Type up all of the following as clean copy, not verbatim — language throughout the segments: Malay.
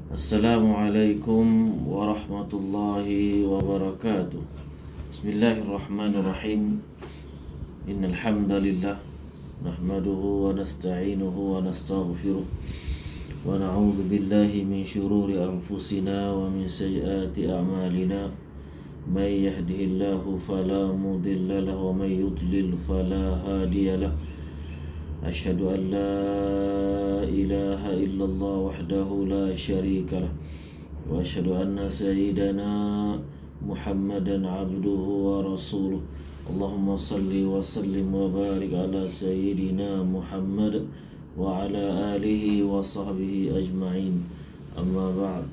Assalamualaikum warahmatullahi wabarakatuh. Bismillahirrahmanirrahim. Innal hamdalillah nahmaduhu wa nasta'inuhu wa nastaghfiruh wa na'udzu billahi min shururi anfusina wa min sayyiati a'malina. May yahdihillahu fala mudilla lahu wa may yudlil fala hadiya lahu. أشهد أن لا إله إلا الله وحده لا شريك له وأشهد أن سيدنا محمدا عبده ورسوله اللهم صل وسلم وبارك على سيدنا محمد وعلى آله وصحبه أجمعين أما بعد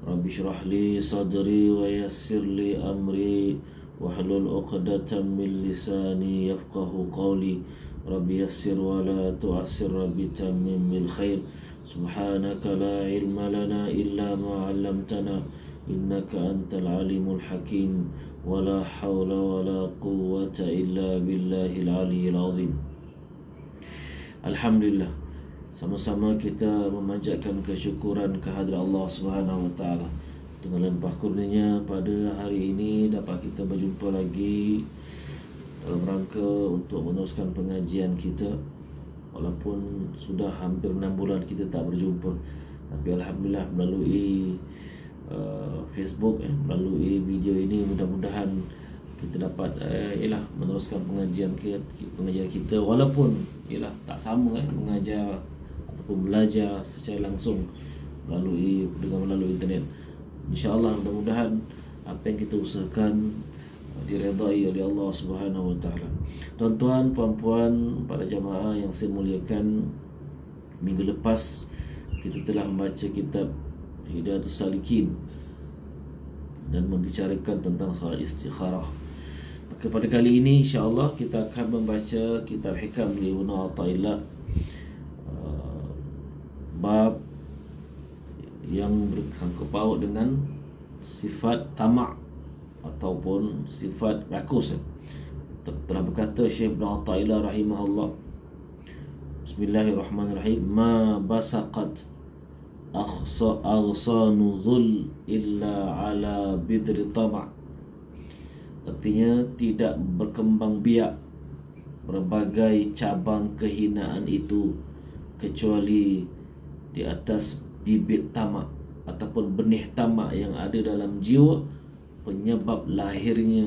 رب اشرح لي صدري ويسر لي أمري واحلل عقدة من لساني يفقه قولي Rabbi yassir wa la tu'assir Rabbi tammim bil khair Subhanaka la ilma lana illa ma 'allamtana innaka antal alimul hakim wa la hawla wa la quwwata illa billahil aliyyil azim. Alhamdulillah, sama-sama kita memanjatkan kesyukuran kehadrat Allah Subhanahu wa taala. Dengan limpah kurnianya pada hari ini dapat kita berjumpa lagi dalam rangka untuk meneruskan pengajian kita. Walaupun sudah hampir 6 bulan kita tak berjumpa, tapi Alhamdulillah melalui Facebook, melalui video ini mudah-mudahan kita dapat meneruskan pengajian kita walaupun tak sama mengajar ataupun belajar secara langsung melalui internet. InsyaAllah mudah-mudahan apa yang kita usahakan diredai oleh Allah Subhanahu wa taala. Tuan-tuan, puan-puan, para jamaah yang saya muliakan, minggu lepas kita telah membaca kitab Hidayatus Salikin dan membicarakan tentang solat istikharah. Maka pada kali ini insya-Allah kita akan membaca kitab Hikam li Ibnu Athaillah, bab yang bersangkut paut dengan sifat tamak ataupun sifat rakus. Telah berkata Syekh Ibn Athaillah rahimahullah, Bismillahirrahmanirrahim, ma basaqat aghsanu dhul illa ala bidri tama'. Artinya tidak berkembang biak berbagai cabang kehinaan itu kecuali di atas bibit tamak ataupun benih tamak yang ada dalam jiwa, penyebab lahirnya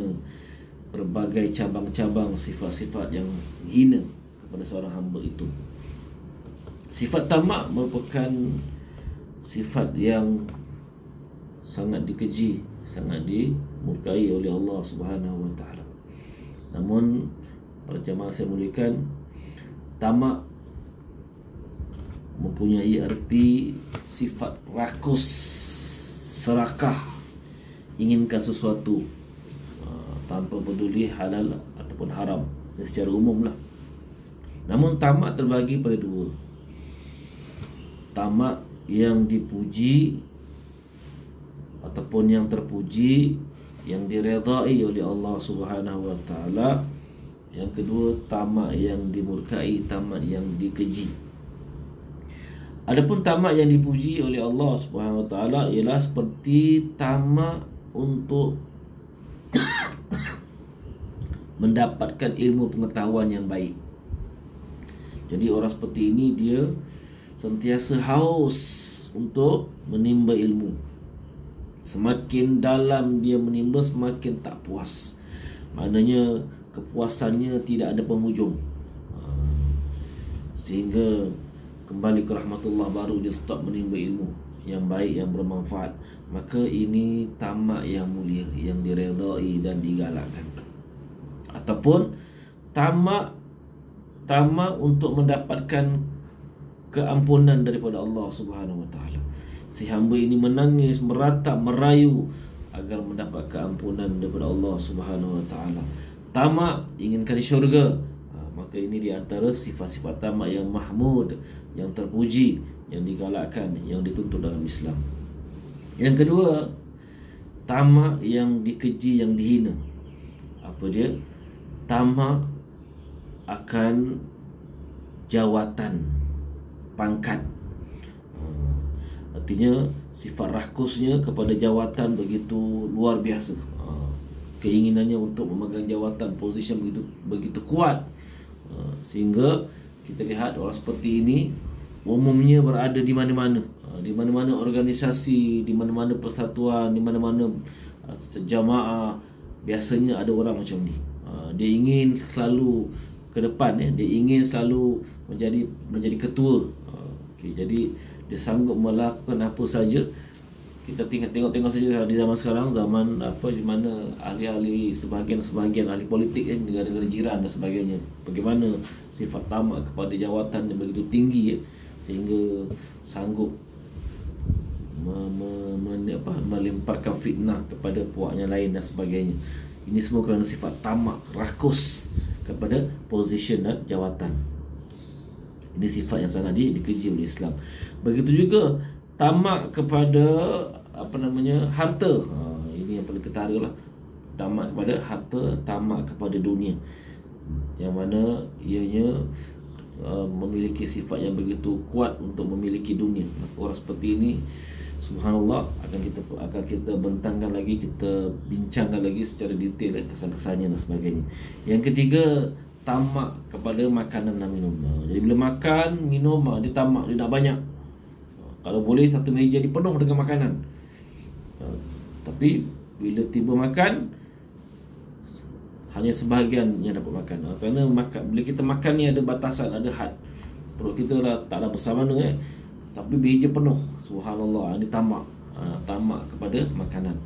berbagai cabang-cabang sifat-sifat yang hina kepada seorang hamba itu. Sifat tamak merupakan sifat yang sangat dikeji, sangat dimurkai oleh Allah Subhanahu wa taala. Namun para jemaah saya muliakan, tamak mempunyai arti sifat rakus, serakah, inginkan sesuatu tanpa peduli halal ataupun haram, secara umum lah. Namun tamak terbagi pada dua. Tamak yang dipuji ataupun yang terpuji, yang diredai oleh Allah Subhanahu wa taala. Yang kedua, tamak yang dimurkai, tamak yang dikeji. Adapun tamak yang dipuji oleh Allah Subhanahu wa taala ialah seperti tamak untuk mendapatkan ilmu pengetahuan yang baik. Jadi orang seperti ini dia sentiasa haus untuk menimba ilmu. Semakin dalam dia menimba, semakin tak puas. Maknanya kepuasannya tidak ada penghujung, sehingga kembali ke rahmatullah baru dia stop menimba ilmu yang baik, yang bermanfaat. Maka ini tamak yang mulia, yang diredai dan digalakkan. Ataupun tamak untuk mendapatkan keampunan daripada Allah Subhanahu wa taala. Si hamba ini menangis, meratap, merayu agar mendapat keampunan daripada Allah Subhanahu wa taala. Tamak inginkan syurga. Maka ini di antara sifat-sifat tamak yang mahmud, yang terpuji, yang digalakkan, yang dituntut dalam Islam. Yang kedua, tamak yang dikeji, yang dihina. Apa dia? Tamak akan jawatan, pangkat. Artinya sifat rakusnya kepada jawatan begitu luar biasa. Keinginannya untuk memegang jawatan, posisi begitu kuat. Sehingga kita lihat orang seperti ini umumnya berada di mana-mana. Di mana-mana organisasi, di mana-mana persatuan, di mana-mana jamaah, biasanya ada orang macam ni. Dia ingin selalu ke depan, dia ingin selalu menjadi ketua. Jadi dia sanggup melakukan apa saja. Kita tengok saja di zaman sekarang, zaman di mana ahli-ahli sebahagian ahli politik negara-negara jiran dan sebagainya, bagaimana sifat tamak kepada jawatan yang begitu tinggi sehingga sanggup melemparkan fitnah kepada puaknya lain dan sebagainya. Ini semua kerana sifat tamak, rakus kepada posisi dan jawatan. Ini sifat yang sangat dikeji oleh Islam. Begitu juga tamak kepada harta. Ini yang paling ketara lah. Tamak kepada harta, tamak kepada dunia, yang mana ianya memiliki sifat yang begitu kuat untuk memiliki dunia. Maka orang seperti ini, subhanallah, akan kita bentangkan lagi, kita bincangkan lagi secara detail kesan-kesannya dan sebagainya. Yang ketiga, tamak kepada makanan dan minum. Jadi bila makan, minum, dia tamak, dia nak banyak. Kalau boleh satu meja dipenuh dengan makanan. Tapi bila tiba makan, hanya sebahagian yang dapat makan. Kerana bila kita makan ni ada batasan, ada had. Perut kita tak ada bersama mana, tapi meja penuh. Subhanallah, ini tamak. Tamak kepada makanan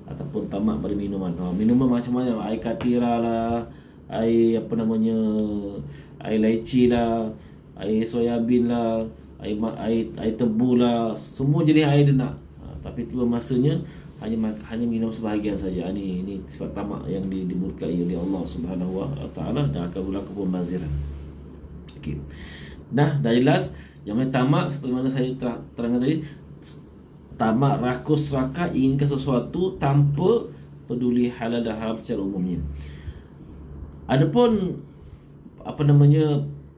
ataupun tamak pada minuman. Minuman macam-macam, air katira lah, air air laici lah, air soyabin lah, air tebu lah, semua jenis air dia nak. Tapi tiba masanya hanya minum sebahagian saja. Ini sifat tamak yang dimurkai oleh Allah Subhanahu wa taala dan akan berlaku pembaziran. Okey. Dah jelas. Yang mana tamak, seperti mana saya terangkan tadi, tamak, rakus, serakah, inginkan sesuatu tanpa peduli halal dan haram secara umumnya. Adapun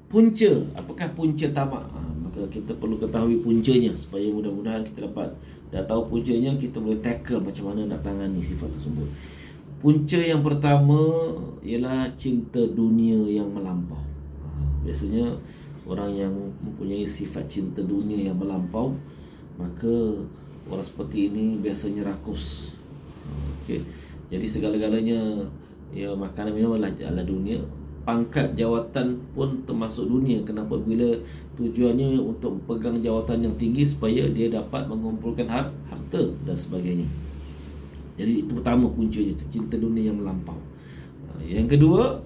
punca, apakah punca tamak? Maka kita perlu ketahui puncanya supaya mudah-mudahan kita dapat dah tahu puncanya, kita boleh tackle macam mana nak tangani sifat tersebut. Punca yang pertama ialah cinta dunia yang melampau. Biasanya orang yang mempunyai sifat cinta dunia yang melampau, maka orang seperti ini biasanya rakus. Okey. Jadi segala-galanya, makanan minum adalah dunia. Pangkat jawatan pun termasuk dunia. Kenapa? Bila tujuannya untuk pegang jawatan yang tinggi supaya dia dapat mengumpulkan harta dan sebagainya. Jadi itu pertama puncanya, cinta dunia yang melampau. Yang kedua,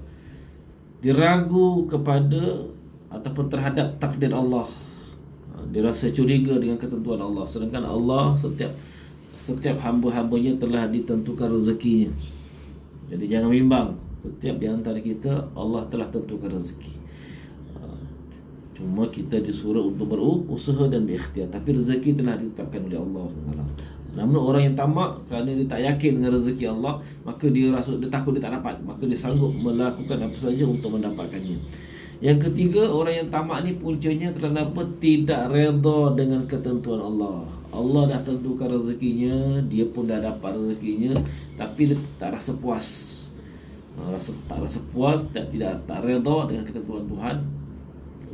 diragu kepada ataupun terhadap takdir Allah. Dia rasa curiga dengan ketentuan Allah, sedangkan Allah setiap hamba-hambanya telah ditentukan rezekinya. Jadi jangan bimbang, setiap di antara kita Allah telah tentukan rezeki. Cuma kita disuruh untuk berusaha dan berikhtiar, tapi rezeki telah ditetapkan oleh Allah. Namun orang yang tamak kerana dia tak yakin dengan rezeki Allah, maka dia takut dia tak dapat, maka dia sanggup melakukan apa saja untuk mendapatkannya. Yang ketiga, orang yang tamak ni puncanya kerana apa? Tidak redha dengan ketentuan Allah. Allah dah tentukan rezekinya, dia pun dah dapat rezekinya, tapi dia tak rasa puas. Tak rasa puas, tak redha dengan ketentuan Tuhan,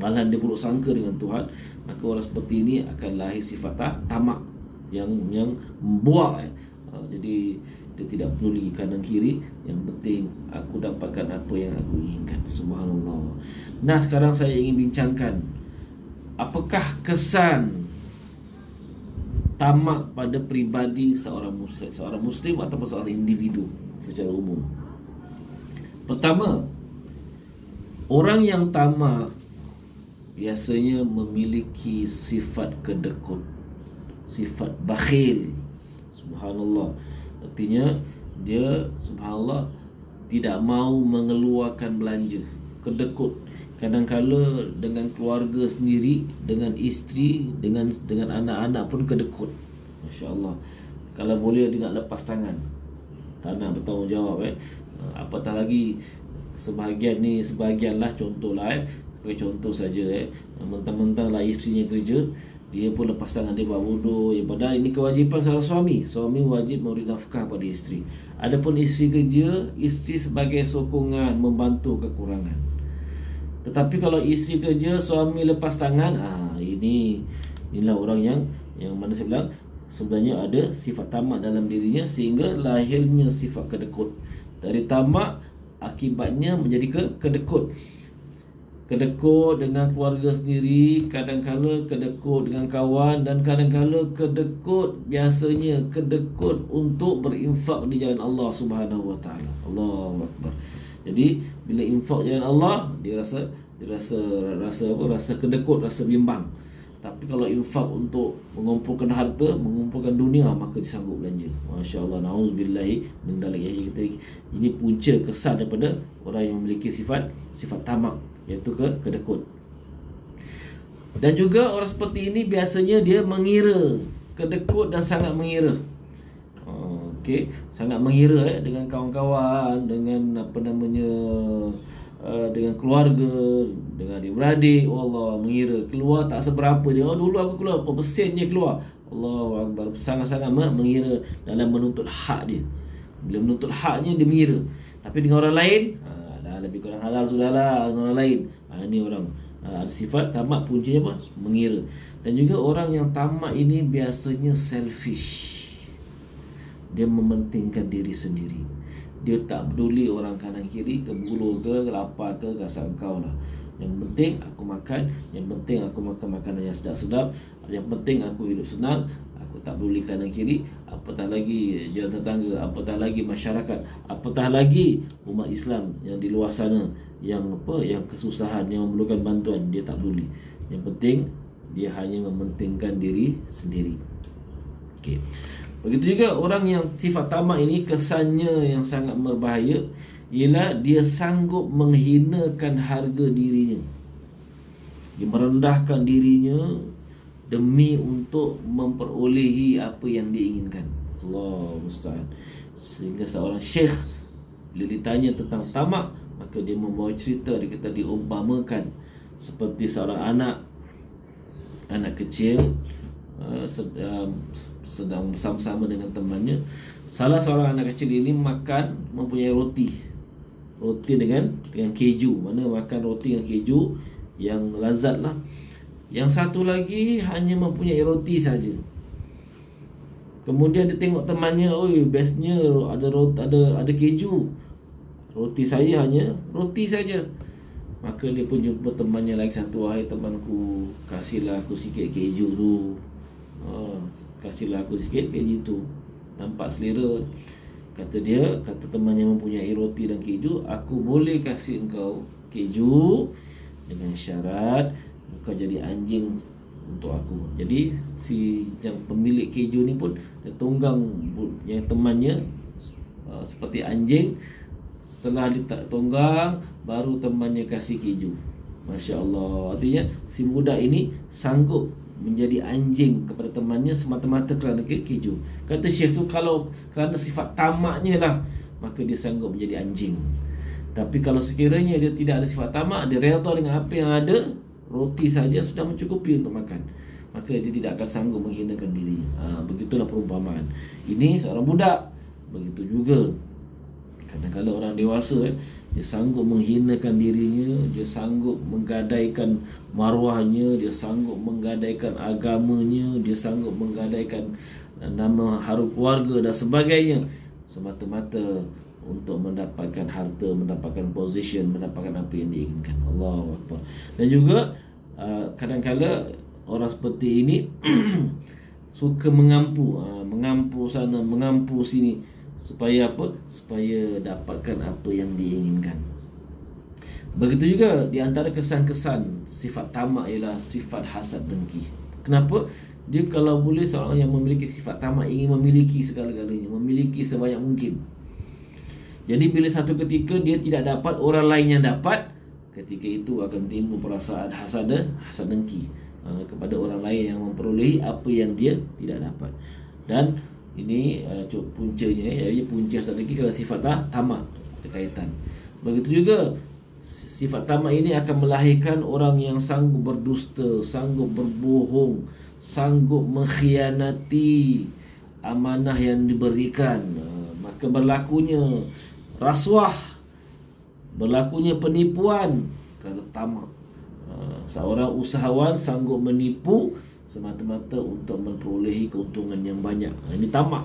malah dia buruk sangka dengan Tuhan. Maka orang seperti ini akan lahir sifat tamak yang membuak. Jadi dia tidak peduli kanan kiri, yang penting aku dapatkan apa yang aku inginkan. Subhanallah. Nah, sekarang saya ingin bincangkan apakah kesan tamak pada peribadi seorang muslim ataupun seorang individu secara umum. Pertama, orang yang tamak biasanya memiliki sifat kedekut, sifat bakhil. Subhanallah. Artinya dia, subhanallah, tidak mahu mengeluarkan belanja, kedekut. Kadang-kala dengan keluarga sendiri, dengan isteri, dengan anak-anak pun kedekut. Masya-Allah. Kalau boleh dia nak lepas tangan, tak nak bertanggungjawab. Apatah lagi sebahagianlah, contohlah sebagai contoh saja, mentang-mentang lah isterinya kerja, Dia pun lepas tangan dia buat wudu. Padahal ini kewajipan seorang suami. Suami wajib memberi nafkah pada isteri. Adapun isteri kerja, isteri sebagai sokongan, membantu kekurangan. Tetapi kalau isteri kerja, suami lepas tangan, inilah orang yang mana saya bilang sebenarnya ada sifat tamak dalam dirinya, sehingga lahirnya sifat kedekut. Dari tamak akibatnya menjadi kedekut. Kedekut dengan keluarga sendiri, kadang-kala kedekut dengan kawan, dan kadang-kala biasanya kedekut untuk berinfak di jalan Allah Subhanahu wa taala. Allahu akbar. Jadi bila infak jalan Allah, dia rasa kedekut, rasa bimbang. Tapi kalau infak untuk mengumpulkan harta, mengumpulkan dunia, maka disanggup belanja. Masya-Allah, nauzubillahi min dzalik. Ini punca kesan daripada orang yang memiliki sifat tamak, iaitu kedekut. Dan juga orang seperti ini biasanya dia mengira, kedekut dan sangat mengira. Sangat mengira dengan kawan-kawan, dengan dengan keluarga, dengan adik-beradik. Allah, mengira keluar tak seberapa dia. Dulu aku keluar berapa persen je keluar. Allahu akbar. Sangat-sangat mengira dalam menuntut hak dia. Bila menuntut haknya dia mengira. Tapi dengan orang lain, lebih kurang halal sudahlah dengan orang lain. Ini orang ada sifat tamak, puncanya apa? Mengira. Dan juga orang yang tamak ini biasanya selfish. Dia mementingkan diri sendiri. Dia tak peduli orang kanan kiri, keburu ke, lapar ke, kasar kau lah. Yang penting aku makan, yang penting aku makan makanan yang sedap-sedap, yang penting aku hidup senang. Aku tak peduli kanan kiri, apatah lagi jalan tetangga, apatah lagi masyarakat, apatah lagi umat Islam yang di luar sana yang kesusahan, yang memerlukan bantuan, dia tak peduli. Yang penting dia hanya mementingkan diri sendiri. Okey. Begitu juga orang yang sifat tamak ini, kesannya yang sangat berbahaya ialah dia sanggup menghinakan harga dirinya. Dia merendahkan dirinya demi untuk memperolehi apa yang diinginkan. Allah musta'an. Sehingga seorang syekh bila ditanya tentang tamak, maka dia membawa cerita, dia kata diumpamakan seperti seorang anak kecil sedang bersama-sama dengan temannya. Salah seorang anak kecil ini mempunyai roti dengan keju. Mana makan roti dengan keju yang lazat lah. Yang satu lagi hanya mempunyai roti saja. Kemudian dia tengok temannya, bestnya ada keju. Roti saya hanya roti saja. Maka dia pun jumpa temannya lagi satu, wahai temanku, kasihlah aku sikit keju tu. Kasihlah aku sikit keju tu, nampak selera. Kata temannya mempunyai roti dan keju, aku boleh kasih engkau keju dengan syarat engkau jadi anjing untuk aku. Jadi si yang pemilik keju ni pun dia tunggang yang temannya seperti anjing. Setelah ditunggang, baru temannya kasih keju. Masya Allah. Artinya si budak ini sanggup menjadi anjing kepada temannya semata-mata kerana keju. Kata Syekh tu, kalau kerana sifat tamaknya lah, maka dia sanggup menjadi anjing. Tapi kalau sekiranya dia tidak ada sifat tamak, dia redha dengan apa yang ada, roti saja sudah mencukupi untuk makan, maka dia tidak akan sanggup menghinakan dirinya. Begitulah perumpamaan. Ini seorang budak. Begitu juga kadang-kadang orang dewasa, dia sanggup menghinakan dirinya, dia sanggup menggadaikan maruahnya, dia sanggup menggadaikan agamanya, dia sanggup menggadaikan nama harum keluarga dan sebagainya, semata-mata untuk mendapatkan harta, mendapatkan position, mendapatkan apa yang diinginkan. Allahu Akbar. Dan juga kadang-kadang orang seperti ini suka mengampu sana, mengampu sini. Supaya apa? Supaya dapatkan apa yang diinginkan. Begitu juga di antara kesan-kesan sifat tamak ialah sifat hasad dengki. Kenapa? Dia kalau boleh, seorang yang memiliki sifat tamak ingin memiliki segala-galanya, memiliki sebanyak mungkin. Jadi bila satu ketika dia tidak dapat, orang lain yang dapat, ketika itu akan timbul perasaan hasad dengki kepada orang lain yang memperolehi apa yang dia tidak dapat. Dan ini puncanya, punca hasad dengki kerana sifat tamak ada kaitan. Begitu juga sifat tamak ini akan melahirkan orang yang sanggup berdusta, sanggup berbohong, sanggup mengkhianati amanah yang diberikan, maka berlakunya rasuah, berlakunya penipuan kerana tamak. Seorang usahawan sanggup menipu semata-mata untuk memperolehi keuntungan yang banyak. Ini tamak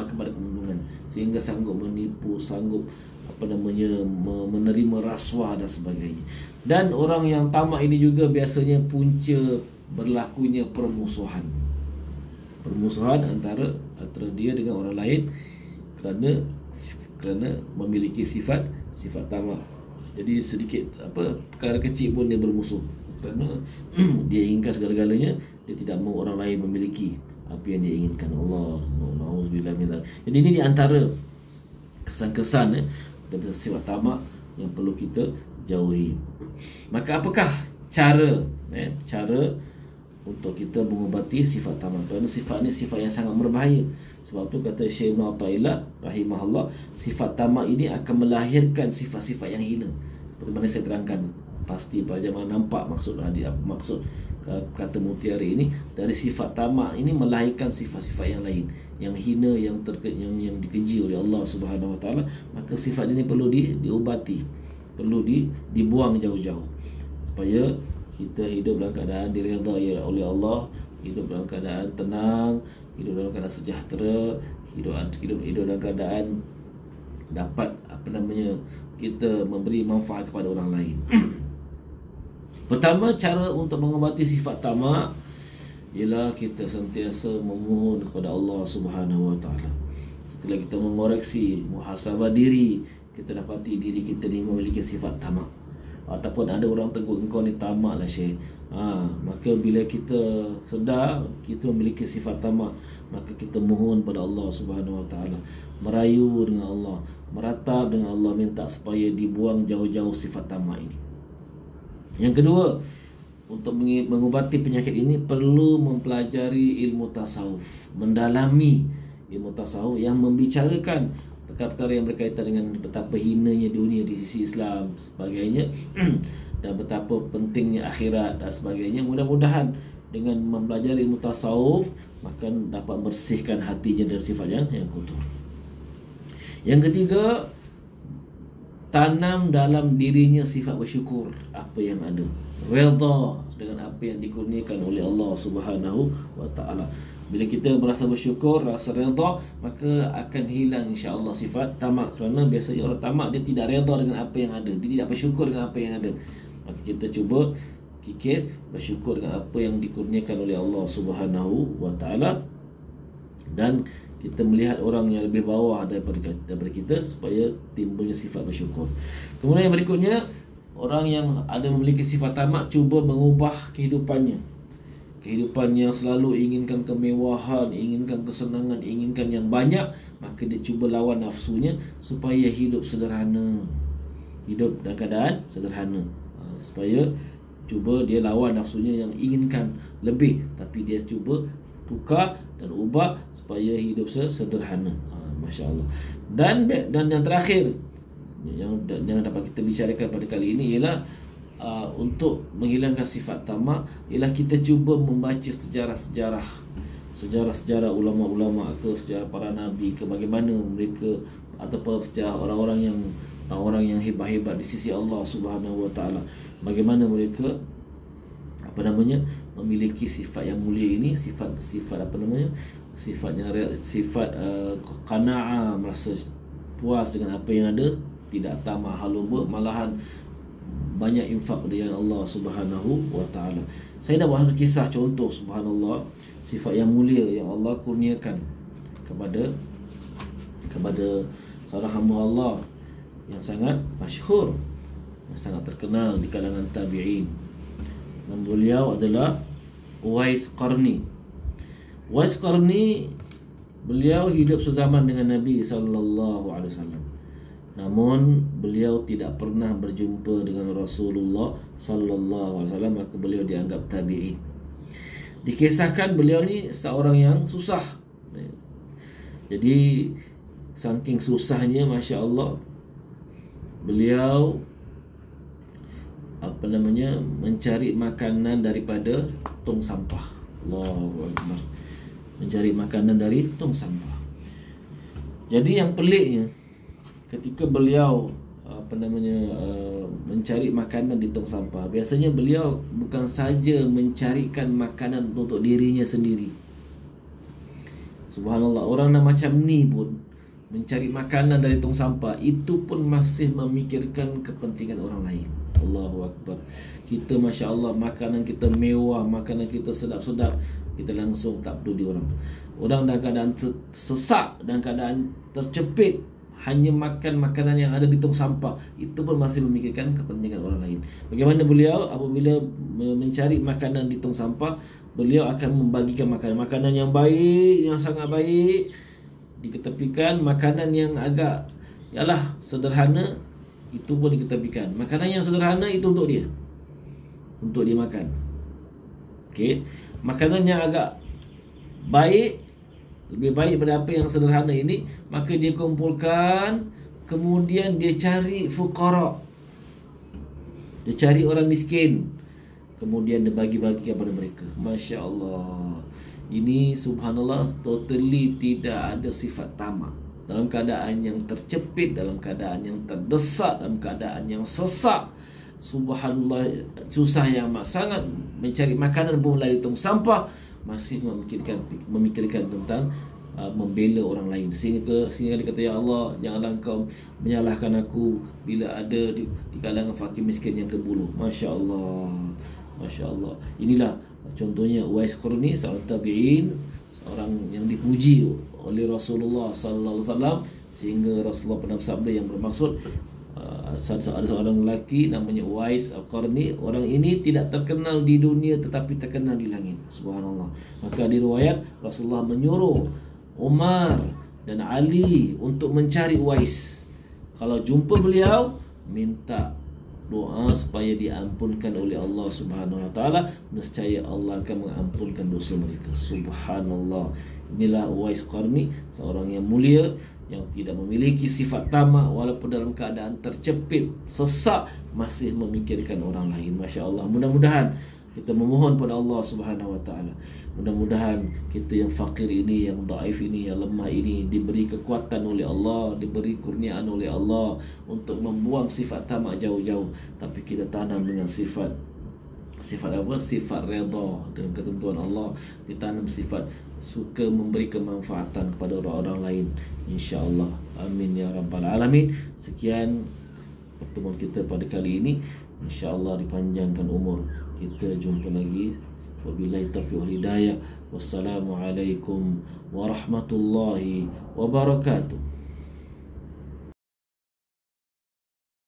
kepada keuntungan, sehingga sanggup menipu, sanggup menerima rasuah dan sebagainya. Dan orang yang tamak ini juga biasanya punca berlakunya permusuhan antara dia dengan orang lain kerana memiliki sifat tamak. Jadi sedikit perkara kecil pun dia bermusuh kerana dia inginkan segala-galanya, dia tidak mahu orang lain memiliki apa yang dia inginkan. Allah na'udzubillah min dzalik. Jadi ini di antara kesan-kesan daripada sifat tamak yang perlu kita jauhi. Maka apakah cara untuk kita mengubati sifat tamak? Kerana sifat ni sifat yang sangat berbahaya. Sebab tu kata Syekh Ibn Athaillah rahimahullah, sifat tamak ini akan melahirkan sifat-sifat yang hina. Seperti mana saya terangkan, pasti para jemaah nampak maksud kata mutiara ini. Dari sifat tamak ini melahirkan sifat-sifat yang lain, yang hina, yang dikeji oleh Allah Subhanahu Wa Taala. Maka sifat ini perlu diubati, perlu dibuang jauh-jauh, supaya kita hidup dalam keadaan diridai oleh Allah, hidup dalam keadaan tenang, hidup dalam keadaan sejahtera, hidup dalam keadaan dapat kita memberi manfaat kepada orang lain. Pertama, cara untuk mengobati sifat tamak ialah kita sentiasa memohon kepada Allah Subhanahu Wa Taala. Setelah kita mengoreksi, muhasabah diri, kita dapati diri kita ni memiliki sifat tamak, ataupun ada orang tegur engkau ni tamak lah Syekh. Maka bila kita sedar kita memiliki sifat tamak, maka kita mohon pada Allah Subhanahu Wa Taala, merayu dengan Allah, meratap dengan Allah, minta supaya dibuang jauh-jauh sifat tamak ini. Yang kedua, untuk mengubati penyakit ini perlu mempelajari ilmu tasawuf, mendalami ilmu tasawuf yang membicarakan perkara-perkara yang berkaitan dengan betapa hinanya dunia di sisi Islam sebagainya dan betapa pentingnya akhirat dan sebagainya. Mudah-mudahan dengan mempelajari ilmu tasawuf maka dapat bersihkan hatinya dari sifat yang kotor. Yang ketiga, tanam dalam dirinya sifat bersyukur apa yang ada, redha dengan apa yang dikurniakan oleh Allah Subhanahu Wa Taala. Bila kita merasa bersyukur, rasa redha, maka akan hilang insya-Allah sifat tamak. Kerana biasanya orang tamak dia tidak redha dengan apa yang ada, dia tidak bersyukur dengan apa yang ada. Maka kita cuba kikis bersyukur dengan apa yang dikurniakan oleh Allah Subhanahu Wa Taala, dan kita melihat orang yang lebih bawah daripada kita supaya timbulnya sifat bersyukur. Kemudian yang berikutnya, orang yang ada memiliki sifat tamak cuba mengubah kehidupan yang selalu inginkan kemewahan, inginkan kesenangan, inginkan yang banyak. Maka dia cuba lawan nafsunya supaya hidup sederhana, hidup dalam keadaan sederhana, supaya cuba dia lawan nafsunya yang inginkan lebih, tapi dia cuba tukar dan ubah supaya hidup sederhana. Masya Allah. Dan yang terakhir yang dapat kita bicarakan pada kali ini ialah untuk menghilangkan sifat tamak ialah kita cuba membaca sejarah-sejarah ulama-ulama ke, sejarah para nabi ke, bagaimana mereka, ataupun sejarah orang-orang yang hebat-hebat di sisi Allah Subhanahu Wa Taala, bagaimana mereka memiliki sifat yang mulia ini, sifat qanaah, merasa puas dengan apa yang ada, tidak tamak haluba, malahan banyak infak dari Allah Subhanahu Wa Taala. Saya dah buat satu kisah contoh, subhanallah, sifat yang mulia yang Allah kurniakan kepada seorang hamba Allah yang sangat masyhur, yang sangat terkenal di kalangan tabi'in. Nama beliau adalah Uwais Qarni. Uwais Qarni, beliau hidup sezaman dengan Nabi SAW. Namun beliau tidak pernah berjumpa dengan Rasulullah SAW, maka beliau dianggap tabi'in. Dikisahkan beliau ni seorang yang susah. Jadi saking susahnya, Masya Allah, beliau mencari makanan daripada tong sampah. Allahu Akbar. Mencari makanan dari tong sampah. Jadi yang peliknya, ketika beliau mencari makanan di tong sampah, biasanya beliau bukan saja mencarikan makanan untuk dirinya sendiri. Subhanallah, orang yang macam ni pun mencari makanan dari tong sampah itu pun masih memikirkan kepentingan orang lain. Allahu Akbar. Kita Masya Allah, makanan kita mewah, makanan kita sedap-sedap, kita langsung tak peduli orang. Orang dalam keadaan sesak, dalam keadaan tercepit, hanya makan makanan yang ada di tong sampah, itu pun masih memikirkan kepentingan orang lain. Bagaimana beliau apabila mencari makanan di tong sampah, beliau akan membagikan makanan yang baik, yang sangat baik diketepikan. Makanan yang agak sederhana, itu pun diketepikan. Makanan yang sederhana itu untuk dia makan. Okey, makanan yang agak baik, lebih baik daripada apa yang sederhana ini, maka dia kumpulkan. Kemudian dia cari fuqara, dia cari orang miskin, kemudian dia bagi-bagi kepada mereka. Masya Allah, ini subhanallah, totally tidak ada sifat tamak. Dalam keadaan yang tercepit, dalam keadaan yang terdesak, dalam keadaan yang sesak, subhanallah, susah yang amat sangat, mencari makanan pun dari tong sampah, masih memikirkan tentang membela orang lain. Sehingga dia kata, ya Allah, janganlah Engkau menyalahkan aku bila ada di kalangan fakir miskin yang kerbulu. Masya Allah, Masya Allah. Inilah contohnya Uwais Qarni, seorang tabi'in, seorang yang dipuji oleh Rasulullah sallallahu alaihi wasallam, sehingga Rasulullah pernah bersabda yang bermaksud, ada seorang lelaki namanya Uwais Al-Qarni. Orang ini tidak terkenal di dunia tetapi terkenal di langit. Subhanallah. Maka di riwayat Rasulullah menyuruh Umar dan Ali untuk mencari Uwais. Kalau jumpa beliau, minta doa supaya diampunkan oleh Allah Subhanahu wa taala. Nescaya Allah akan mengampunkan dosa mereka. Subhanallah. Inilah Uwais Qarni, seorang yang mulia, yang tidak memiliki sifat tamak, walaupun dalam keadaan tercepit, sesak, masih memikirkan orang lain. Masya Allah. Mudah-mudahan kita memohon pada Allah Subhanahu wa taala, mudah-mudahan kita yang fakir ini, yang dhaif ini, yang lemah ini, diberi kekuatan oleh Allah, diberi kurniaan oleh Allah untuk membuang sifat tamak jauh-jauh, tapi kita tanam dengan sifat apa? Sifat redha dengan ketentuan Allah. Ditanam sifat suka memberi kemanfaatan kepada orang-orang lain, insya-Allah. Amin ya rabbal alamin. Sekian pertemuan kita pada kali ini, insya-Allah dipanjangkan umur. Kita jumpa lagi. Wabillahi taufiq wal hidayah. Wassalamualaikum warahmatullahi wabarakatuh.